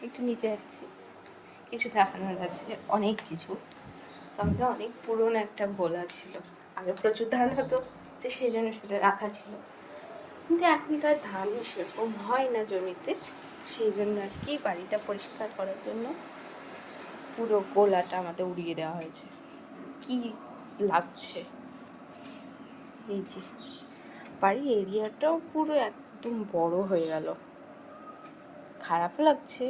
একটু নিচে যাচ্ছি, কিছু দেখানোর আছে, অনেক কিছু। তবে অনেক পুরনো একটা গোলা ছিল, আগে প্রচুর ধান হতো, যে সেই জন্য সেটা রাখা ছিল। কিন্তু এখনকার ধান সেরকম হয় না জমিতে, সেই জন্য আর কি বাড়িটা পরিষ্কার করার জন্য পুরো গোলাটা আমাদের উড়িয়ে দেওয়া হয়েছে। কি লাগছে, এই যে বাড়ির এরিয়াটাও পুরো একদম বড় হয়ে গেল। খারাপ লাগছে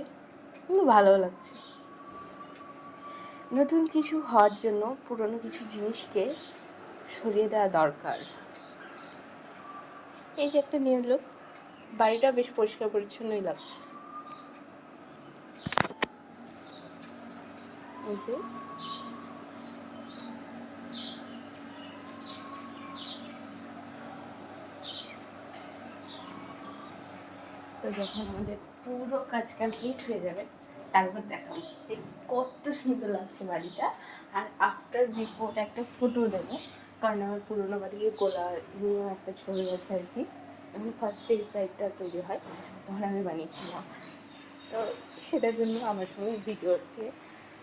কিন্তু ভালো লাগছে। নতুন কিছু হওয়ার জন্য পুরনো কিছু জিনিসকে সরিয়ে দেওয়া দরকার। এই যে একটা নিউ লুক, বাড়িটা বেশ পরিষ্কার পরিচ্ছন্নই লাগছে। এই যে তো যখন আমাদের পুরো কাজ কমপ্লিট হয়ে যাবে তারপর দেখাবো যে কত সুন্দর লাগছে বাড়িটা। আর আফটার বিফোর একটা ফটো দেবো, কারণ আমার পুরোনো বাড়ির গোলা নিয়েও একটা ছবি আছে আর কি। যখন ফার্স্ট এই সাইডটা তৈরি হয় তখন আমি বানিয়েছিলাম, তো সেটার জন্য আমার সঙ্গে ভিডিওতে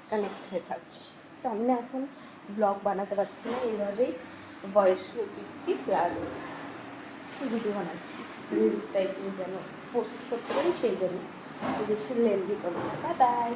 কানেক্ট হয়ে থাকবে। তো আমি না এখন ব্লগ বানাতে পারছি না, এইভাবেই ভয়েস দিচ্ছি প্লাস ভিডিও বানাচ্ছি, রিলস টাইপের যেন পোস্ট করতে পারি, সেই জন্য বেশি লেন্দি করবো। Bye bye.